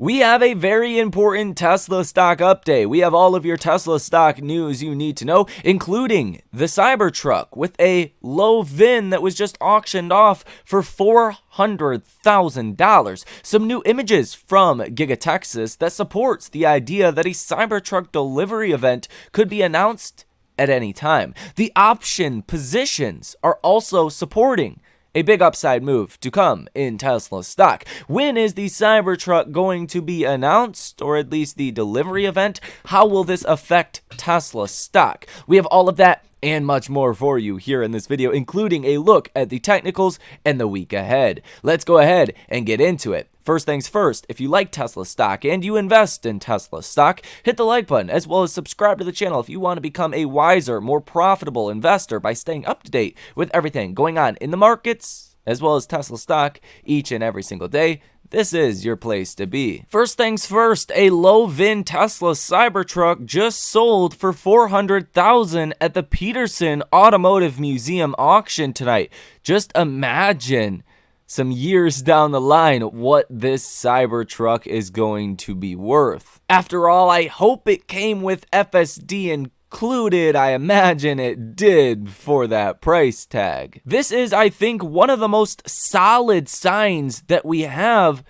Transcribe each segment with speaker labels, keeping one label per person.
Speaker 1: We have a very important Tesla stock update. We have all of your Tesla stock news you need to know, including the Cybertruck with a low VIN that was just auctioned off for $400,000. Some new images from Giga Texas that supports the idea that a Cybertruck delivery event could be announced at any time. The option positions are also supporting a big upside move to come in Tesla stock. When is the Cybertruck going to be announced, or at least the delivery event? How will this affect Tesla stock? We have all of that and much more for you here in this video, including a look at the technicals and the week ahead. Let's go ahead and get into it. First things first, if you like Tesla stock and you invest in Tesla stock, hit the like button as well as subscribe to the channel if you want to become a wiser, more profitable investor by staying up to date with everything going on in the markets as well as Tesla stock each and every single day. This is your place to be. First things first, a low VIN Tesla Cybertruck just sold for $400,000 at the Peterson Automotive Museum auction tonight. Just imagine some years down the line what this Cybertruck is going to be worth. After all, I hope it came with FSD included. I imagine it did for that price tag. This is, I think, one of the most solid signs that we have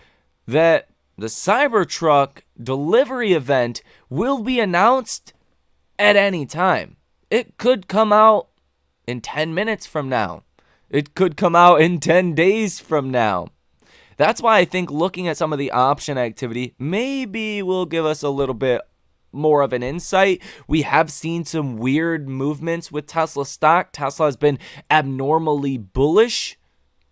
Speaker 1: that the Cybertruck delivery event will be announced at any time. It could come out in 10 minutes from now. It could come out in 10 days from now. That's why I think looking at some of the option activity maybe will give us a little bit more of an insight. We have seen some weird movements with Tesla stock. Tesla has been abnormally bullish,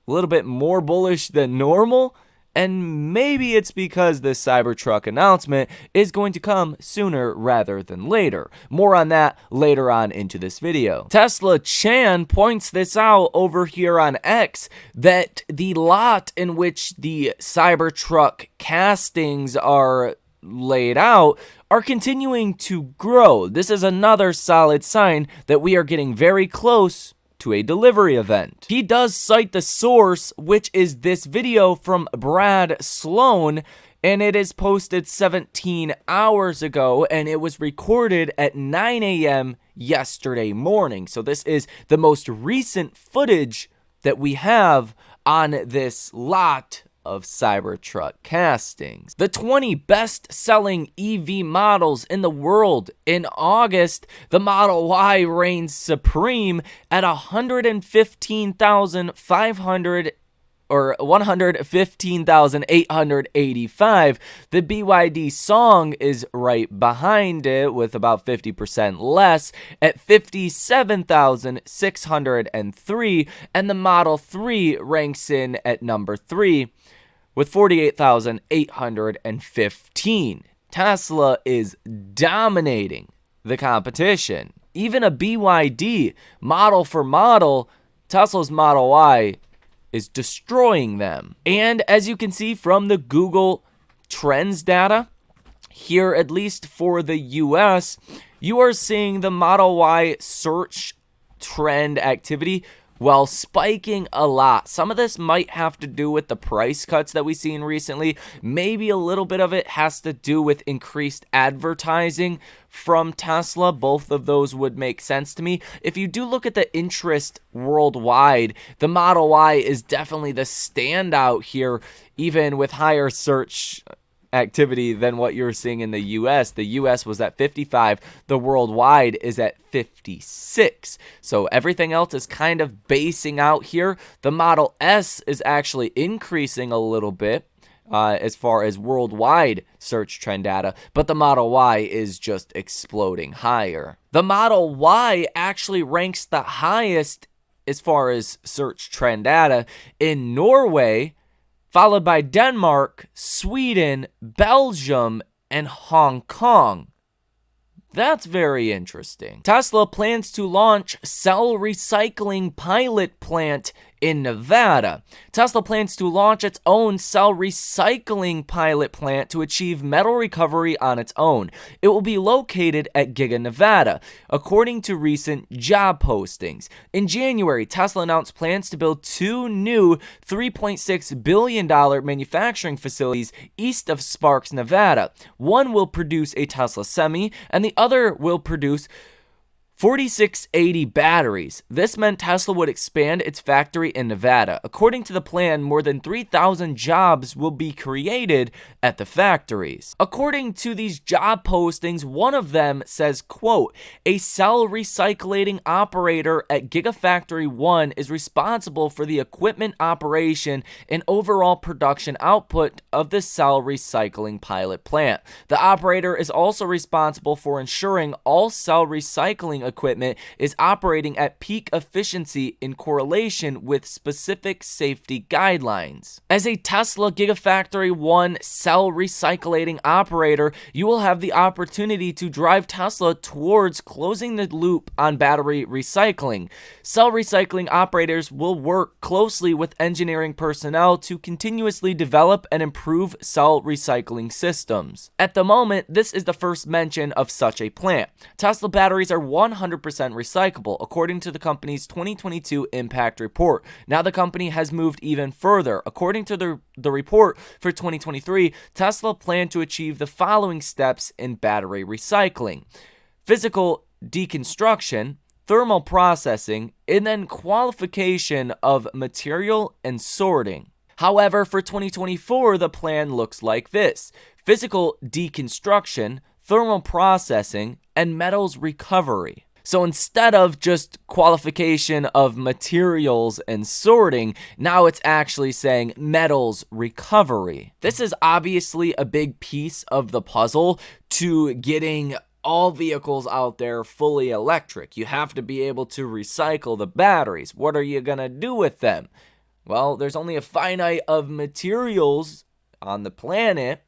Speaker 1: a little bit more bullish than normal. And maybe it's because this Cybertruck announcement is going to come sooner rather than later. More on that later on into this video. Tesla Chan points this out over here on X, that the lot in which the Cybertruck castings are laid out are continuing to grow. This is another solid sign that we are getting very close to a delivery event. He does cite the source, which is this video from Brad Sloan, and it is posted 17 hours ago, and it was recorded at 9 a.m. yesterday morning. So this is the most recent footage that we have on this lot of Cybertruck castings. The 20 best-selling EV models in the world. In August, the Model Y reigns supreme at 115,885. The BYD Song is right behind it with about 50% less at 57,603, and the Model 3 ranks in at number 3 with 48,815. Tesla is dominating the competition. Even a BYD model for model, Tesla's Model Y is destroying them. And as you can see from the Google Trends data, here at least for the US, you are seeing the Model Y search trend activity while spiking a lot. Some of this might have to do with the price cuts that we've seen recently. Maybe a little bit of it has to do with increased advertising from Tesla. Both of those would make sense to me. If you do look at the interest worldwide, the Model Y is definitely the standout here, even with higher search activity than what you're seeing in the US. The US was at 55, the worldwide is at 56. So everything else is kind of basing out here. The Model S is actually increasing a little bit as far as worldwide search trend data, but the Model Y is just exploding higher. The Model Y actually ranks the highest as far as search trend data in Norway, followed by Denmark, Sweden, Belgium, and Hong Kong. That's very interesting. Tesla plans to launch cell recycling pilot plant in Nevada. Tesla plans to launch its own cell recycling pilot plant to achieve metal recovery on its own. It will be located at Giga, Nevada, according to recent job postings. In January, Tesla announced plans to build 2 new $3.6 billion manufacturing facilities east of Sparks, Nevada. One will produce a Tesla Semi, and the other will produce 4680 batteries. This meant Tesla would expand its factory in Nevada. According to the plan, more than 3,000 jobs will be created at the factories. According to these job postings, one of them says, quote, "A cell recycling operator at Gigafactory 1 is responsible for the equipment operation and overall production output of the cell recycling pilot plant. The operator is also responsible for ensuring all cell recycling equipment is operating at peak efficiency in correlation with specific safety guidelines. As a Tesla Gigafactory 1 cell recycling operator, you will have the opportunity to drive Tesla towards closing the loop on battery recycling. Cell recycling operators will work closely with engineering personnel to continuously develop and improve cell recycling systems. At the moment, this is the first mention of such a plant. Tesla batteries are 100% recyclable, according to the company's 2022 impact report. Now the company has moved even further. According to the report for 2023, Tesla planned to achieve the following steps in battery recycling: physical deconstruction, thermal processing, and then qualification of material and sorting. However, for 2024, the plan looks like this: physical deconstruction, thermal processing, and metals recovery. So instead of just qualification of materials and sorting, now it's actually saying metals recovery. This is obviously a big piece of the puzzle to getting all vehicles out there fully electric. You have to be able to recycle the batteries. What are you gonna do with them? Well, there's only a finite of materials on the planet.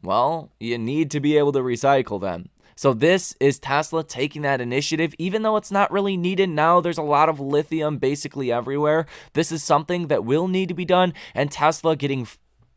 Speaker 1: Well, you need to be able to recycle them. So this is Tesla taking that initiative, even though it's not really needed now. There's a lot of lithium basically everywhere. This is something that will need to be done, and Tesla getting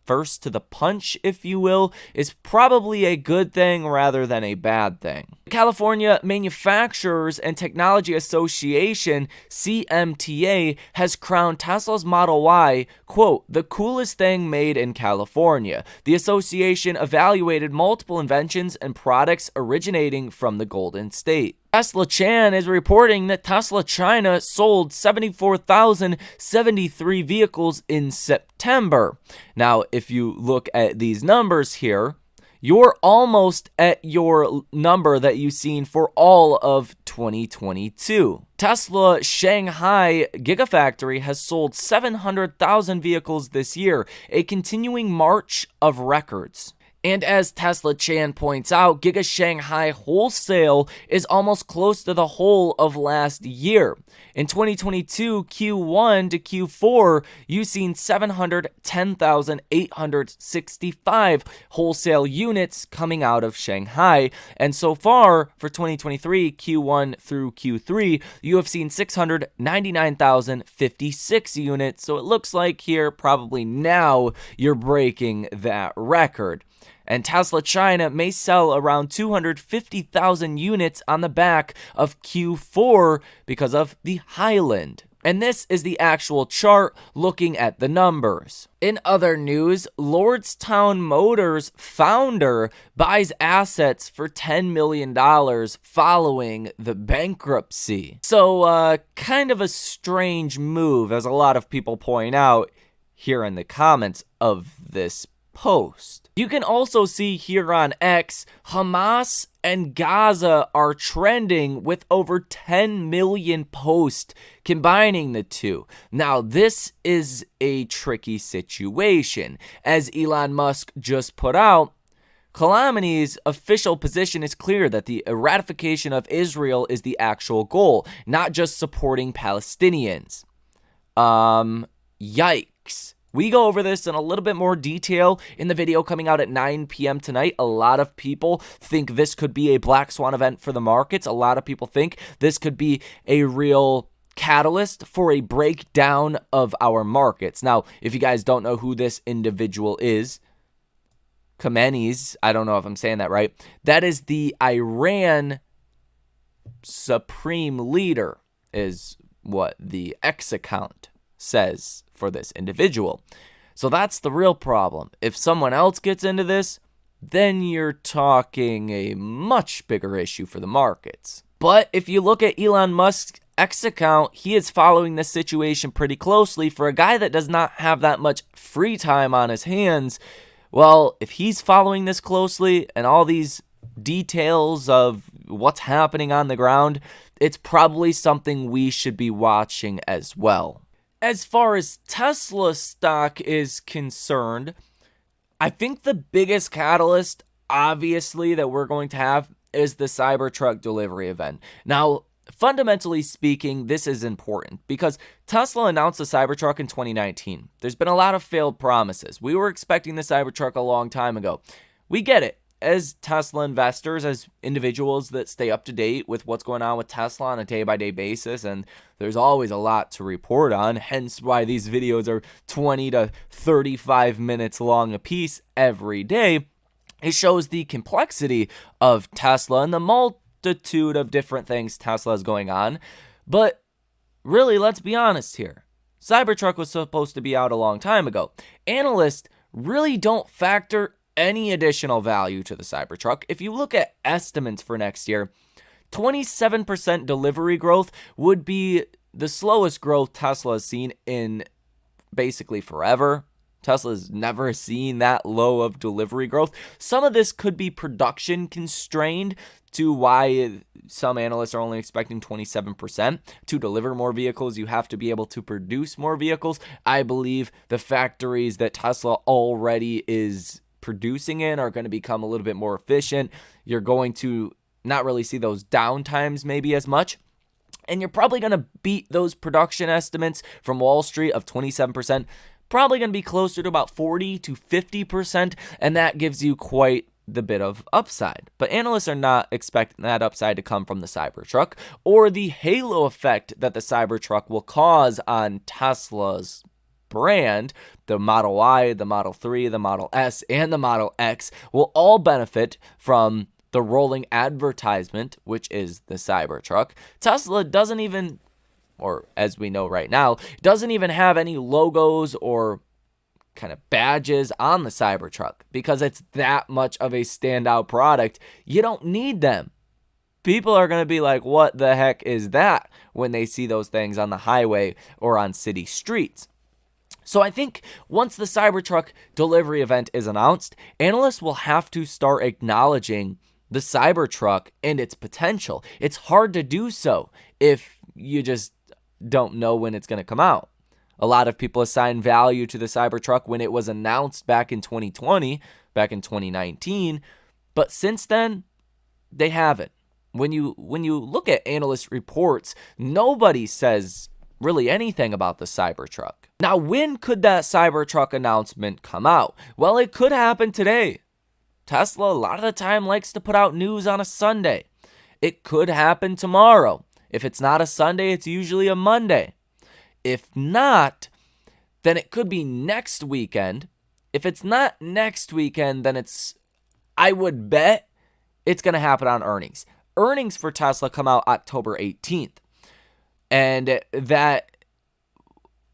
Speaker 1: first to the punch, if you will, is probably a good thing rather than a bad thing. The California Manufacturers and Technology Association, CMTA, has crowned Tesla's Model Y, quote, "the coolest thing made in California." The association evaluated multiple inventions and products originating from the Golden State. Tesla Chan is reporting that Tesla China sold 74,073 vehicles in September. Now, if you look at these numbers here, you're almost at your number that you've seen for all of 2022. Tesla Shanghai Gigafactory has sold 700,000 vehicles this year, a continuing march of records. And as Tesla Chan points out, Giga Shanghai wholesale is almost close to the whole of last year. In 2022, Q1 to Q4, you've seen 710,865 wholesale units coming out of Shanghai. And so far, for 2023, Q1 through Q3, you have seen 699,056 units. So it looks like here, probably now, you're breaking that record. And Tesla China may sell around 250,000 units on the back of Q4 because of the Highland. And this is the actual chart looking at the numbers. In other news, Lordstown Motors founder buys assets for $10 million following the bankruptcy. So, kind of a strange move, as a lot of people point out here in the comments of this post. You can also see here on X, Hamas and Gaza are trending with over 10 million posts combining the two. Now, this is a tricky situation. As Elon Musk just put out, Khamenei's official position is clear that the eradication of Israel is the actual goal, not just supporting Palestinians. Yikes. We go over this in a little bit more detail in the video coming out at 9 p.m. tonight. A lot of people think this could be a black swan event for the markets. A lot of people think this could be a real catalyst for a breakdown of our markets. Now, if you guys don't know who this individual is, Khamenei's, I don't know if I'm saying that right, that is the Iran supreme leader, is what the X account says for this individual. So that's the real problem. If someone else gets into this, then you're talking a much bigger issue for the markets. But if you look at Elon Musk's X account, he is following this situation pretty closely. For a guy that does not have that much free time on his hands, well, if he's following this closely and all these details of what's happening on the ground, it's probably something we should be watching as well. As far as Tesla stock is concerned, I think the biggest catalyst, obviously, that we're going to have is the Cybertruck delivery event. Now, fundamentally speaking, this is important because Tesla announced the Cybertruck in 2019. There's been a lot of failed promises. We were expecting the Cybertruck a long time ago. We get it. As Tesla investors, as individuals that stay up to date with what's going on with Tesla on a day-by-day basis, and there's always a lot to report on, hence why these videos are 20 to 35 minutes long a piece every day. It shows the complexity of Tesla and the multitude of different things Tesla is going on. But really, let's be honest here. Cybertruck was supposed to be out a long time ago. Analysts really don't factor any additional value to the Cybertruck. If you look at estimates for next year, 27% delivery growth would be the slowest growth Tesla has seen in basically forever. Tesla's never seen that low of delivery growth. Some of this could be production constrained to why some analysts are only expecting 27%. To deliver more vehicles, you have to be able to produce more vehicles. I believe the factories that Tesla already is producing in are going to become a little bit more efficient. You're going to not really see those downtimes maybe as much. And you're probably going to beat those production estimates from Wall Street of 27%. Probably going to be closer to about 40 to 50%. And that gives you quite the bit of upside. But analysts are not expecting that upside to come from the Cybertruck or the halo effect that the Cybertruck will cause on Tesla's brand. The Model Y, the Model 3, the Model S, and the Model X will all benefit from the rolling advertisement, which is the Cybertruck. Tesla doesn't even, or as we know right now, doesn't even have any logos or kind of badges on the Cybertruck because it's that much of a standout product. You don't need them. People are going to be like, what the heck is that when they see those things on the highway or on city streets? So I think once the Cybertruck delivery event is announced, analysts will have to start acknowledging the Cybertruck and its potential. It's hard to do so if you just don't know when it's going to come out. A lot of people assign value to the Cybertruck when it was announced back in 2020, back in 2019, but since then, they haven't. When you look at analyst reports, nobody says really anything about the Cybertruck. Now, when could that Cybertruck announcement come out? Well, it could happen today. Tesla, a lot of the time, likes to put out news on a Sunday. It could happen tomorrow. If it's not a Sunday, it's usually a Monday. If not, then it could be next weekend. If it's not next weekend, then I would bet it's going to happen on earnings. Earnings for Tesla come out October 18th. And that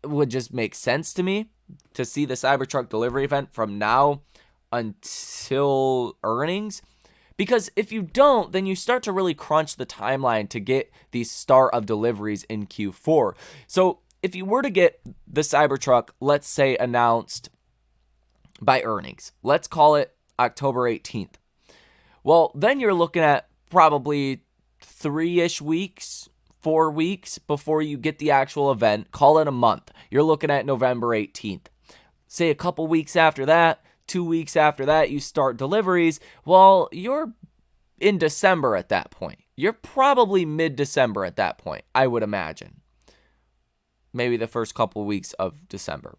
Speaker 1: would just make sense to me to see the Cybertruck delivery event from now until earnings. Because if you don't, then you start to really crunch the timeline to get the start of deliveries in Q4. So if you were to get the Cybertruck, let's say, announced by earnings, let's call it October 18th. Well, then you're looking at probably 3-ish weeks, 4 weeks before you get the actual event. Call it a month. You're looking at November 18th. Say a couple weeks after that, 2 weeks after that, you start deliveries. Well, you're in December at that point. You're probably mid-December at that point, I would imagine. Maybe the first couple weeks of December.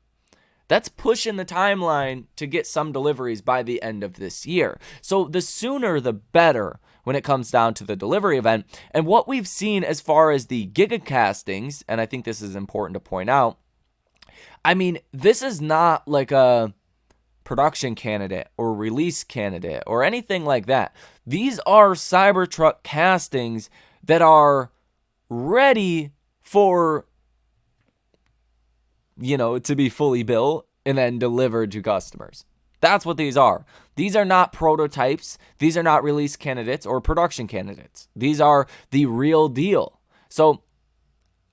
Speaker 1: That's pushing the timeline to get some deliveries by the end of this year. So the sooner the better when it comes down to the delivery event. And what we've seen as far as the gigacastings, and I think this is important to point out, I mean, this is not like a production candidate or release candidate or anything like that. These are Cybertruck castings that are ready for, to be fully built and then delivered to customers. That's what these are. These are not prototypes. These are not release candidates or production candidates. These are the real deal. So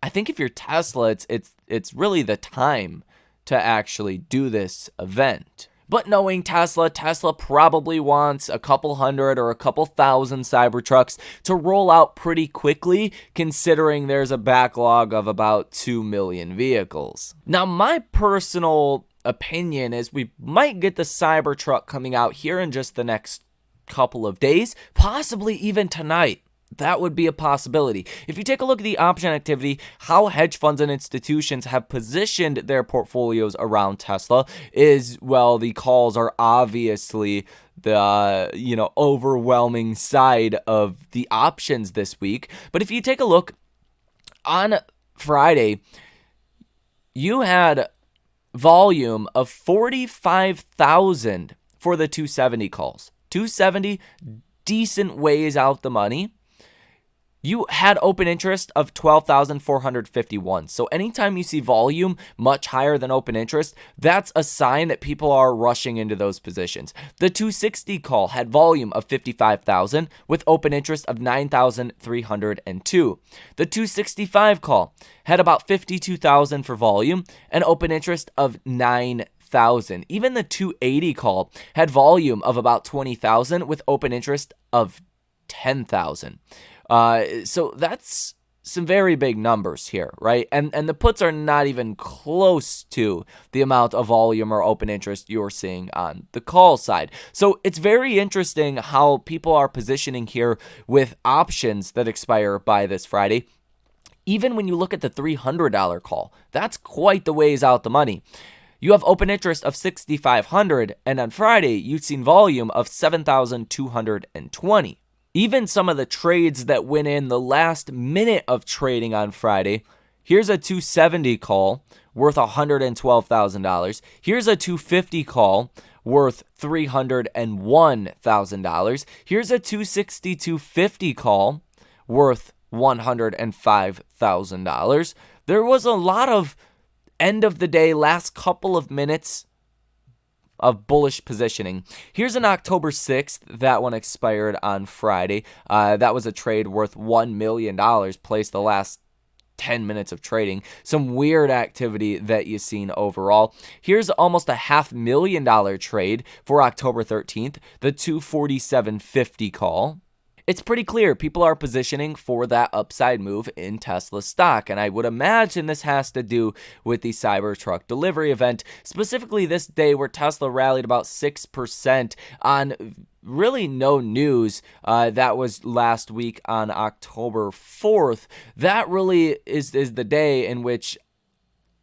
Speaker 1: I think if you're Tesla, it's really the time to actually do this event. But knowing Tesla probably wants a couple hundred or a couple thousand Cybertrucks to roll out pretty quickly, considering there's a backlog of about 2 million vehicles. Now, my personal opinion is we might get the Cybertruck coming out here in just the next couple of days, possibly even tonight. That would be a possibility. If you take a look at the option activity, how hedge funds and institutions have positioned their portfolios around Tesla is, well, the calls are obviously the, overwhelming side of the options this week. But if you take a look on Friday, you had volume of 45,000 for the 270 calls. 270, decent ways out the money. You had open interest of 12,451. So anytime you see volume much higher than open interest, that's a sign that people are rushing into those positions. The 260 call had volume of 55,000 with open interest of 9,302. The 265 call had about 52,000 for volume and open interest of 9,000. Even the 280 call had volume of about 20,000 with open interest of 10,000. So that's some very big numbers here, right? And the puts are not even close to the amount of volume or open interest you're seeing on the call side. So it's very interesting how people are positioning here with options that expire by this Friday. Even when you look at the $300 call, that's quite the ways out the money. You have open interest of 6,500, and on Friday, you've seen volume of 7,220. Even some of the trades that went in the last minute of trading on Friday, here's a 270 call worth $112,000. Here's a 250 call worth $301,000. Here's a 260 250 call worth $105,000. There was a lot of end of the day, last couple of minutes of bullish positioning. Here's an October 6th. That one expired on Friday. That was a trade worth $1 million placed the last 10 minutes of trading. Some weird activity that you've seen overall. Here's almost a $500,000 trade for October 13th. The 247.50 call. It's pretty clear people are positioning for that upside move in Tesla stock, and I would imagine this has to do with the Cybertruck delivery event, specifically this day where Tesla rallied about 6% on really no news. That was last week on October 4th. That really is the day in which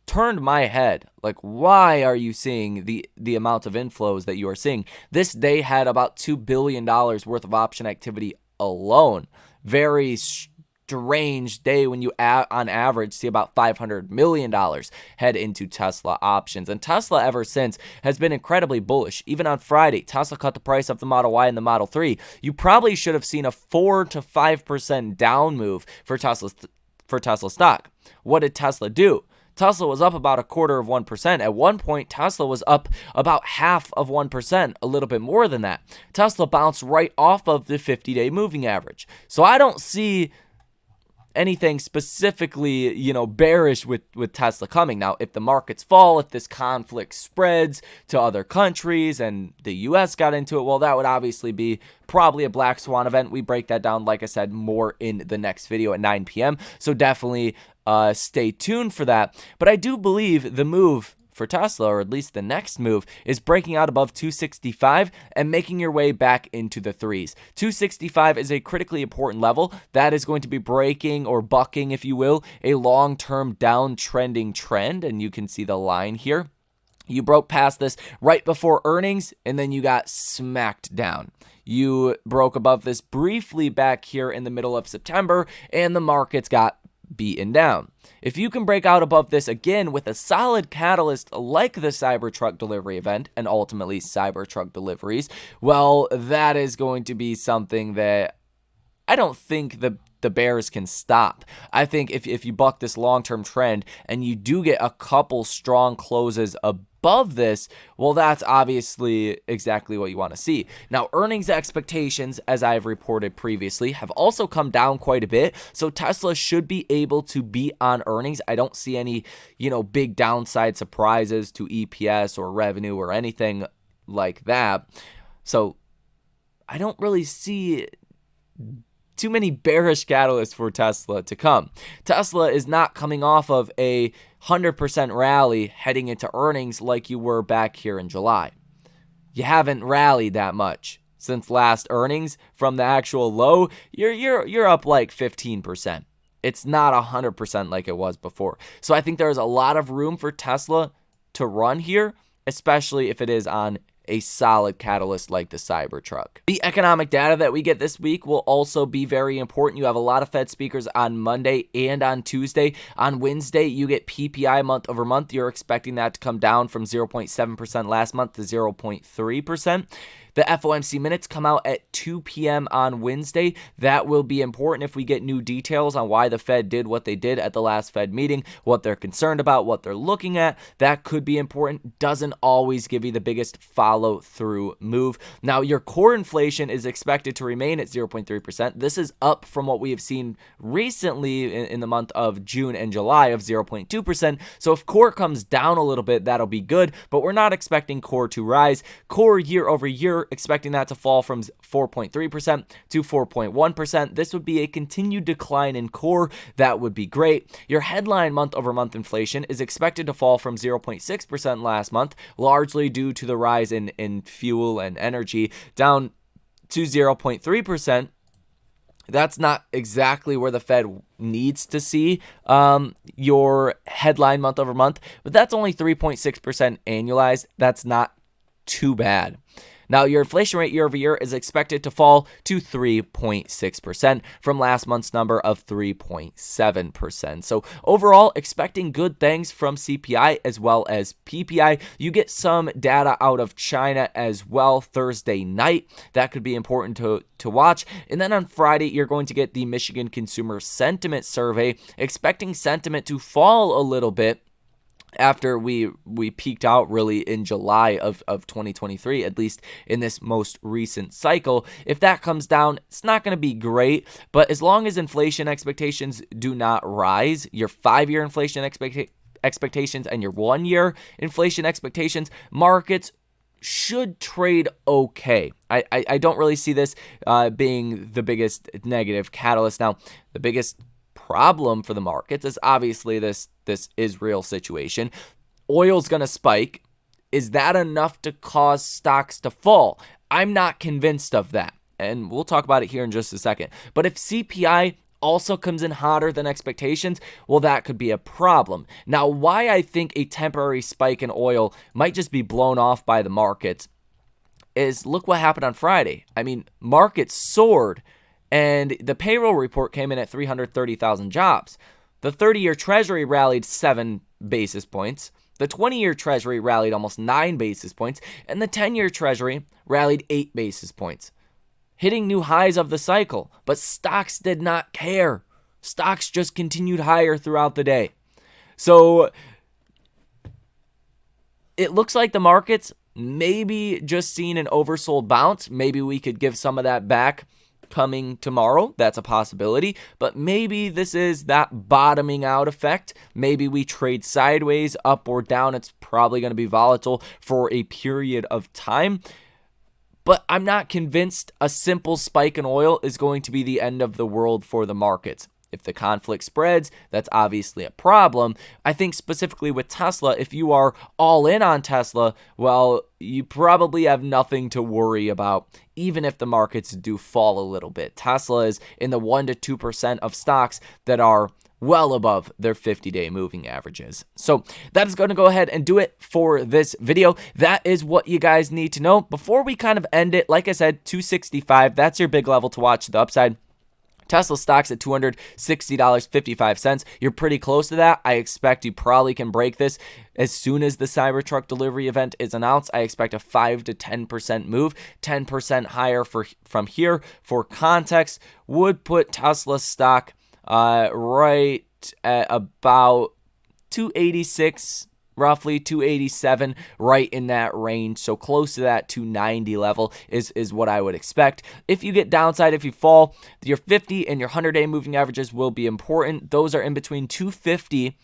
Speaker 1: turned my head. Like, why are you seeing the amount of inflows that you are seeing? This day had about $2 billion worth of option activity alone. Very strange day when you on average see about $500 million head into Tesla options. And Tesla ever since has been incredibly bullish. Even on Friday, Tesla cut the price of the Model Y and the Model 3. You probably should have seen a 4 to 5% down move for Tesla stock. What did Tesla do? Tesla was up about 0.25%. At one point, Tesla was up about 0.5%, a little bit more than that. Tesla bounced right off of the 50-day moving average. So I don't see anything specifically, bearish with Tesla coming. Now, if the markets fall, if this conflict spreads to other countries and the U.S. got into it, well, that would obviously be probably a black swan event. We break that down, like I said, more in the next video at 9 p.m. So definitely stay tuned for that. But I do believe the move for Tesla, or at least the next move, is breaking out above 265 and making your way back into the threes. 265 is a critically important level. That is going to be breaking or bucking, if you will, a long-term downtrending trend, and you can see the line here. You broke past this right before earnings, and then you got smacked down. You broke above this briefly back here in the middle of September, and the markets got beaten down. If you can break out above this again with a solid catalyst like the Cybertruck delivery event and ultimately Cybertruck deliveries, well, that is going to be something that I don't think the bears can stop. I think if you buck this long-term trend and you do get a couple strong closes above this, well, that's obviously exactly what you want to see. Now, earnings expectations, as I've reported previously, have also come down quite a bit. So Tesla should be able to beat on earnings. I don't see any, big downside surprises to EPS or revenue or anything like that. So I don't really see too many bearish catalysts for Tesla to come. Tesla is not coming off of a 100% rally heading into earnings like you were back here in July. You haven't rallied that much since last earnings. From the actual low, you're up like 15%. It's not 100% like it was before. So I think there's a lot of room for Tesla to run here, especially if it is on a solid catalyst like the Cybertruck. The economic data that we get this week will also be very important. You have a lot of Fed speakers on Monday and on Tuesday. On Wednesday, you get PPI month over month. You're expecting that to come down from 0.7% last month to 0.3%. The FOMC minutes come out at 2 p.m. on Wednesday. That will be important if we get new details on why the Fed did what they did at the last Fed meeting, what they're concerned about, what they're looking at. That could be important. Doesn't always give you the biggest follow-through move. Now, your core inflation is expected to remain at 0.3%. This is up from what we have seen recently in the month of June and July of 0.2%. So if core comes down a little bit, that'll be good, but we're not expecting core to rise. Core year over year, expecting that to fall from 4.3% to 4.1%. This would be a continued decline in core. That would be great. Your headline month-over-month inflation is expected to fall from 0.6% last month, largely due to the rise in fuel and energy, down to 0.3%. That's not exactly where the Fed needs to see your headline month over month, but that's only 3.6% annualized. That's not too bad. Now, your inflation rate year over year is expected to fall to 3.6% from last month's number of 3.7%. So overall, expecting good things from CPI as well as PPI. You get some data out of China as well Thursday night. That could be important to watch. And then on Friday, you're going to get the Michigan Consumer Sentiment Survey, expecting sentiment to fall a little bit after we peaked out really in July of 2023, at least in this most recent cycle. If that comes down, it's not going to be great, but as long as inflation expectations do not rise, your 5-year inflation expectations and your 1-year inflation expectations, markets should trade okay. I don't really see this being the biggest negative catalyst. Now, the biggest problem for the markets is obviously this Israel situation. Oil's going to spike. Is that enough to cause stocks to fall? I'm not convinced of that, and we'll talk about it here in just a second. But if CPI also comes in hotter than expectations, well, that could be a problem. Now, why I think a temporary spike in oil might just be blown off by the markets is look what happened on Friday. I mean, markets soared, and the payroll report came in at 330,000 jobs. The 30-year Treasury rallied 7 basis points. The 20-year Treasury rallied almost 9 basis points. And the 10-year Treasury rallied 8 basis points, hitting new highs of the cycle. But stocks did not care. Stocks just continued higher throughout the day. So it looks like the markets maybe just seen an oversold bounce. Maybe we could give some of that back coming tomorrow. That's a possibility, but maybe this is that bottoming out effect. Maybe we trade sideways, up or down. It's probably going to be volatile for a period of time, but I'm not convinced a simple spike in oil is going to be the end of the world for the markets. If the conflict spreads, that's obviously a problem. I think specifically with Tesla, if you are all in on Tesla, well, you probably have nothing to worry about, even if the markets do fall a little bit. Tesla is in the 1 to 2% of stocks that are well above their 50-day moving averages. So that is going to go ahead and do it for this video. That is what you guys need to know. Before we kind of end it, like I said, 265, that's your big level to watch the upside. Tesla stock's at $260.55. You're pretty close to that. I expect you probably can break this as soon as the Cybertruck delivery event is announced. I expect a 5 to 10% move, 10% higher from here. For context, would put Tesla stock right at about 286, roughly 287, right in that range. So close to that 290 level is what I would expect. If you get downside, if you fall, your 50 and your 100-day moving averages will be important. Those are in between 250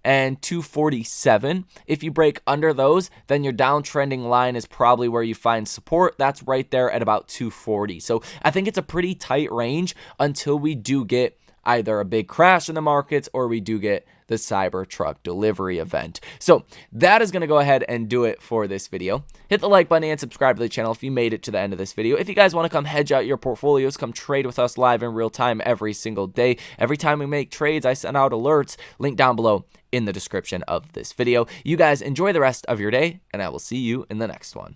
Speaker 1: and 247. If you break under those, then your downtrending line is probably where you find support. That's right there at about 240. So I think it's a pretty tight range until we do get either a big crash in the markets or we do get the Cybertruck delivery event. So that is going to go ahead and do it for this video. Hit the like button and subscribe to the channel if you made it to the end of this video. If you guys want to come hedge out your portfolios, come trade with us live in real time every single day. Every time we make trades, I send out alerts. Link down below in the description of this video. You guys enjoy the rest of your day, and I will see you in the next one.